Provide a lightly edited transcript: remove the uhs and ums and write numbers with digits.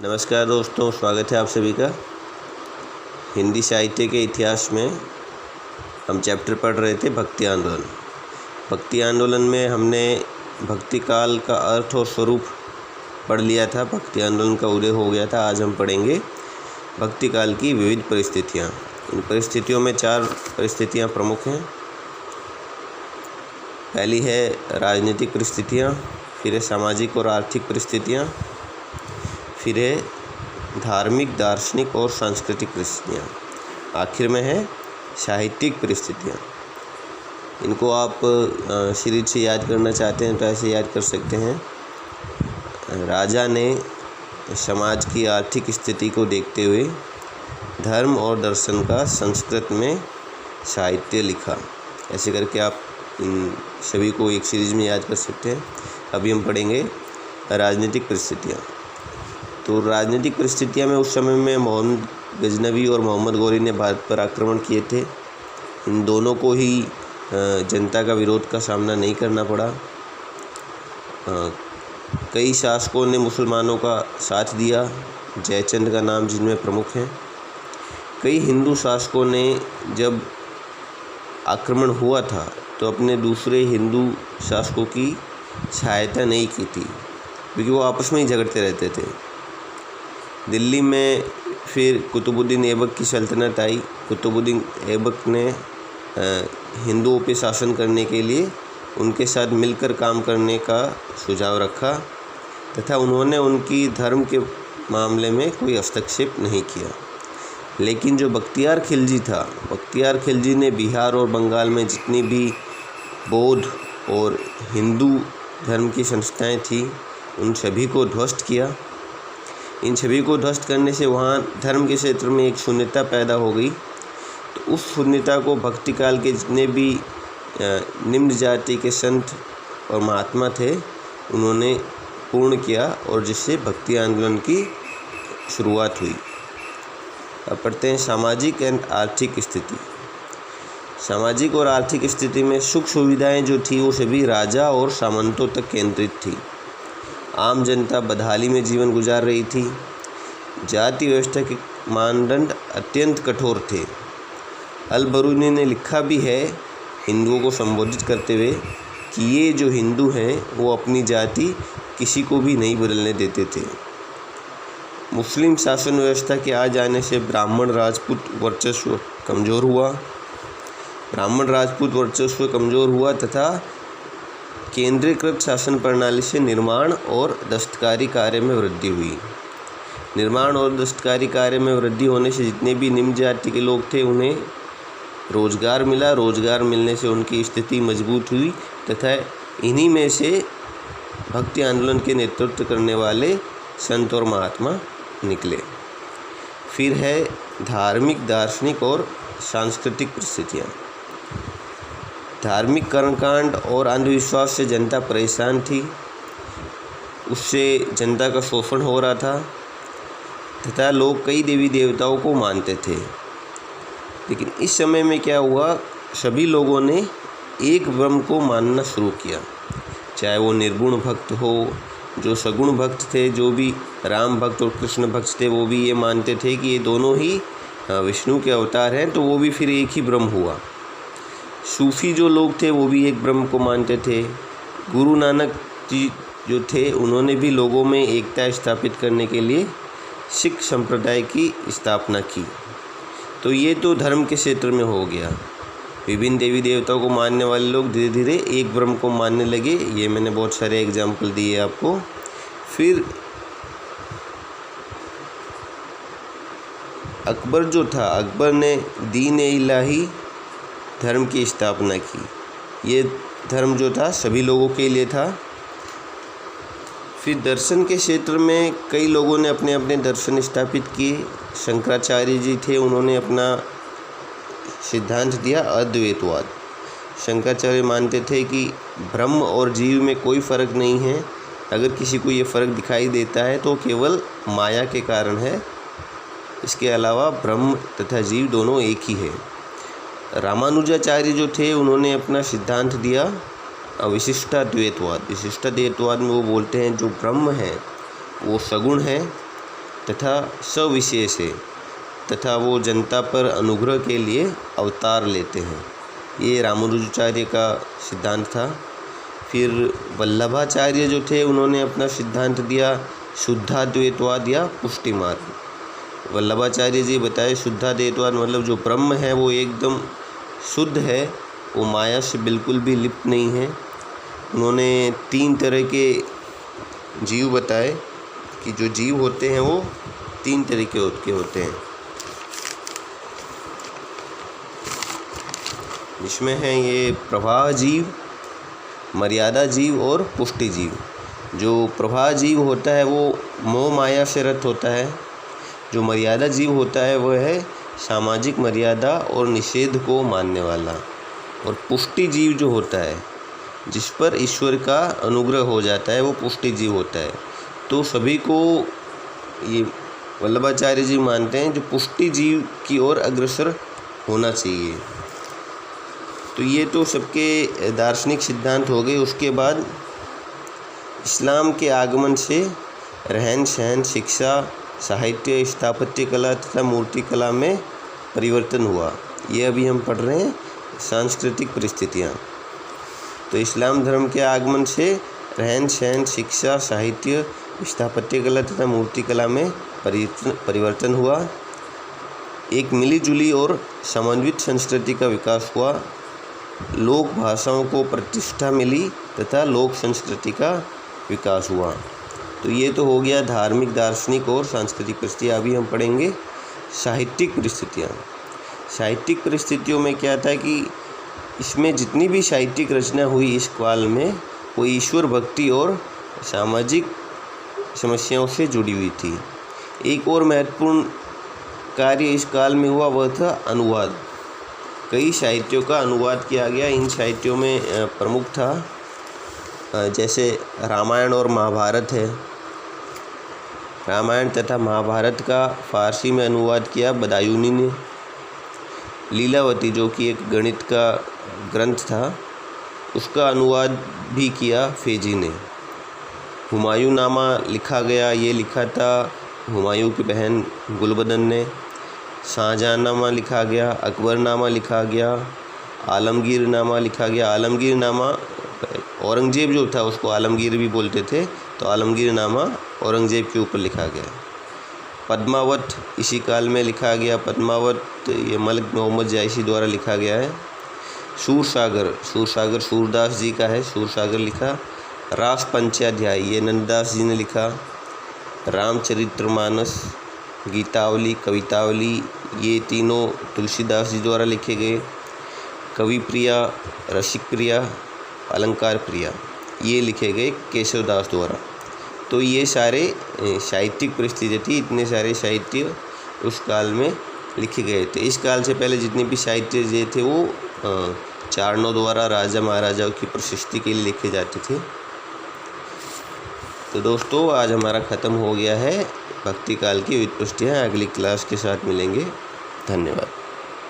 नमस्कार दोस्तों, स्वागत है आप सभी का। हिंदी साहित्य के इतिहास में हम चैप्टर पढ़ रहे थे भक्ति आंदोलन। भक्ति आंदोलन में हमने भक्ति काल का अर्थ और स्वरूप पढ़ लिया था। भक्ति आंदोलन का उदय हो गया था। आज हम पढ़ेंगे भक्ति काल की विविध परिस्थितियाँ। इन परिस्थितियों में 4 परिस्थितियाँ प्रमुख हैं। पहली है राजनीतिक परिस्थितियाँ, फिर है सामाजिक और आर्थिक परिस्थितियाँ, फिर है धार्मिक, दार्शनिक और सांस्कृतिक परिस्थितियाँ, आखिर में है साहित्यिक परिस्थितियाँ। इनको आप सीरीज से याद करना चाहते हैं तो ऐसे याद कर सकते हैं। राजा ने समाज की आर्थिक स्थिति को देखते हुए धर्म और दर्शन का संस्कृत में साहित्य लिखा। ऐसे करके आप इन सभी को एक सीरीज में याद कर सकते हैं। अभी हम पढ़ेंगे राजनीतिक परिस्थितियाँ। तो राजनीतिक परिस्थितियाँ में उस समय में मोहम्मद गजनवी और मोहम्मद गौरी ने भारत पर आक्रमण किए थे। इन दोनों को ही जनता का विरोध का सामना नहीं करना पड़ा। कई शासकों ने मुसलमानों का साथ दिया, जयचंद का नाम जिनमें प्रमुख हैं। कई हिंदू शासकों ने जब आक्रमण हुआ था तो अपने दूसरे हिंदू शासकों की सहायता नहीं की थी, क्योंकि वो आपस में ही झगड़ते रहते थे। दिल्ली में फिर कुतुबुद्दीन ऐबक की सल्तनत आई। कुतुबुद्दीन ऐबक ने हिंदुओं पे शासन करने के लिए उनके साथ मिलकर काम करने का सुझाव रखा तथा उन्होंने उनकी धर्म के मामले में कोई हस्तक्षेप नहीं किया। लेकिन जो बख्तियार खिलजी था, बख्तियार खिलजी ने बिहार और बंगाल में जितनी भी बौद्ध और हिंदू धर्म की संस्थाएं थी उन सभी को ध्वस्त किया। इन सभी को ध्वस्त करने से वहाँ धर्म के क्षेत्र में एक शून्यता पैदा हो गई। तो उस शून्यता को भक्ति काल के जितने भी निम्न जाति के संत और महात्मा थे उन्होंने पूर्ण किया और जिससे भक्ति आंदोलन की शुरुआत हुई। अब पढ़ते हैं सामाजिक एंड आर्थिक स्थिति। सामाजिक और आर्थिक स्थिति में सुख सुविधाएं जो थी वो सभी राजा और सामंतों तक केंद्रित थी। आम जनता बदहाली में जीवन गुजार रही थी। जाति व्यवस्था के मानदंड अत्यंत कठोर थे। अल-बरूनी ने लिखा भी है हिंदुओं को संबोधित करते हुए कि ये जो हिंदू हैं वो अपनी जाति किसी को भी नहीं बदलने देते थे। मुस्लिम शासन व्यवस्था के आ जाने से ब्राह्मण राजपूत वर्चस्व कमज़ोर हुआ तथा केंद्रीकृत शासन प्रणाली से निर्माण और दस्तकारी कार्य में वृद्धि हुई। निर्माण और दस्तकारी कार्य में वृद्धि होने से जितने भी निम्न जाति के लोग थे उन्हें रोजगार मिला। रोजगार मिलने से उनकी स्थिति मजबूत हुई तथा इन्हीं में से भक्ति आंदोलन के नेतृत्व करने वाले संत और महात्मा निकले। फिर है धार्मिक, दार्शनिक और सांस्कृतिक परिस्थितियाँ। धार्मिक कर्मकांड और अंधविश्वास से जनता परेशान थी। उससे जनता का शोषण हो रहा था तथा लोग कई देवी देवताओं को मानते थे। लेकिन इस समय में क्या हुआ, सभी लोगों ने एक ब्रह्म को मानना शुरू किया। चाहे वो निर्गुण भक्त हो, जो सगुण भक्त थे, जो भी राम भक्त और कृष्ण भक्त थे, वो भी ये मानते थे कि ये दोनों ही विष्णु के अवतार हैं, तो वो भी फिर एक ही ब्रह्म हुआ। सूफ़ी जो लोग थे वो भी एक ब्रह्म को मानते थे। गुरु नानक जी जो थे उन्होंने भी लोगों में एकता स्थापित करने के लिए सिख संप्रदाय की स्थापना की। तो ये तो धर्म के क्षेत्र में हो गया। विभिन्न देवी देवताओं को मानने वाले लोग धीरे धीरे एक ब्रह्म को मानने लगे। ये मैंने बहुत सारे एग्जाम्पल दिए आपको। फिर अकबर जो था, अकबर ने दीन इलाही धर्म की स्थापना की। ये धर्म जो था सभी लोगों के लिए था। फिर दर्शन के क्षेत्र में कई लोगों ने अपने अपने दर्शन स्थापित किए। शंकराचार्य जी थे, उन्होंने अपना सिद्धांत दिया अद्वैतवाद। शंकराचार्य मानते थे कि ब्रह्म और जीव में कोई फ़र्क नहीं है। अगर किसी को ये फ़र्क दिखाई देता है तो केवल माया के कारण है। इसके अलावा ब्रह्म तथा जीव दोनों एक ही है। रामानुजाचार्य जो थे उन्होंने अपना सिद्धांत दिया विशिष्टाद्वैतवाद। विशिष्टाद्वैतवाद में वो बोलते हैं जो ब्रह्म है वो सगुण है तथा सविशेष है तथा वो जनता पर अनुग्रह के लिए अवतार लेते हैं। ये रामानुजाचार्य का सिद्धांत था। फिर वल्लभाचार्य जो थे उन्होंने अपना सिद्धांत दिया शुद्धाद्वैतवाद या पुष्टि मार्ग। वल्लभाचार्य जी बताए शुद्धाद्वैतवाद मतलब जो ब्रह्म है वो एकदम शुद्ध है, वो माया से बिल्कुल भी लिप्त नहीं है। उन्होंने 3 तरह के जीव बताए कि जो जीव होते हैं वो 3 तरीके के होते हैं, जिसमें हैं ये प्रवाह जीव, मर्यादा जीव और पुष्टि जीव। जो प्रवाह जीव होता है वो मोह माया से रत होता है। जो मर्यादा जीव होता है वह है सामाजिक मर्यादा और निषेध को मानने वाला। और पुष्टि जीव जो होता है जिस पर ईश्वर का अनुग्रह हो जाता है वो पुष्टि जीव होता है। तो सभी को ये वल्लभाचार्य जी मानते हैं जो पुष्टि जीव की ओर अग्रसर होना चाहिए। तो ये तो सबके दार्शनिक सिद्धांत हो गए। उसके बाद इस्लाम के आगमन से रहन सहन, शिक्षा, साहित्य, स्थापत्य कला तथा मूर्ति कला में परिवर्तन हुआ। ये अभी हम पढ़ रहे हैं सांस्कृतिक परिस्थितियाँ। तो इस्लाम धर्म के आगमन से रहन सहन, शिक्षा, साहित्य, स्थापत्य कला तथा मूर्ति कला में परिवर्तन हुआ। एक मिलीजुली और समन्वित संस्कृति का विकास हुआ। लोक भाषाओं को प्रतिष्ठा मिली तथा लोक संस्कृति का विकास हुआ। तो ये तो हो गया धार्मिक, दार्शनिक और सांस्कृतिक परिस्थितियाँ। अभी हम पढ़ेंगे साहित्यिक परिस्थितियाँ। साहित्यिक परिस्थितियों में क्या था कि इसमें जितनी भी साहित्यिक रचना हुई इस काल में वो ईश्वर भक्ति और सामाजिक समस्याओं से जुड़ी हुई थी। एक और महत्वपूर्ण कार्य इस काल में हुआ वह था अनुवाद। कई साहित्यों का अनुवाद किया गया। इन साहित्यों में प्रमुख था जैसे रामायण और महाभारत है। रामायण तथा महाभारत का फारसी में अनुवाद किया बदायूनी ने। लीलावती जो कि एक गणित का ग्रंथ था उसका अनुवाद भी किया फेजी ने। हुमायूं नामा लिखा गया, ये लिखा था हुमायूं की बहन गुलबदन ने। शाहजहां नामा लिखा गया, अकबर नामा लिखा गया, आलमगीर नामा लिखा गया। आलमगीर नामा औरंगजेब जो था उसको आलमगीर भी बोलते थे, तो आलमगीर नामा औरंगजेब के ऊपर लिखा गया। पद्मावत इसी काल में लिखा गया। पद्मावत ये मलिक मोहम्मद जायसी द्वारा लिखा गया है। सूरसागर सूरदास जी का है, सूरसागर लिखा। रास पंचाध्याय ये नंददास जी ने लिखा। रामचरितमानस, गीतावली, कवितावली ये तीनों तुलसीदास जी द्वारा लिखे गए। कवि प्रिया, रसिक प्रिया, अलंकार प्रिया ये लिखे गए केशवदास द्वारा। तो ये सारे साहित्यिक परिस्थिति थी। इतने सारे साहित्य उस काल में लिखे गए थे। इस काल से पहले जितने भी साहित्य जो थे वो चारणों द्वारा राजा महाराजाओं की प्रशस्ति के लिए लिखे जाते थे। तो दोस्तों आज हमारा ख़त्म हो गया है भक्ति काल की व्युत्पत्तियाँ। अगली क्लास के साथ मिलेंगे। धन्यवाद।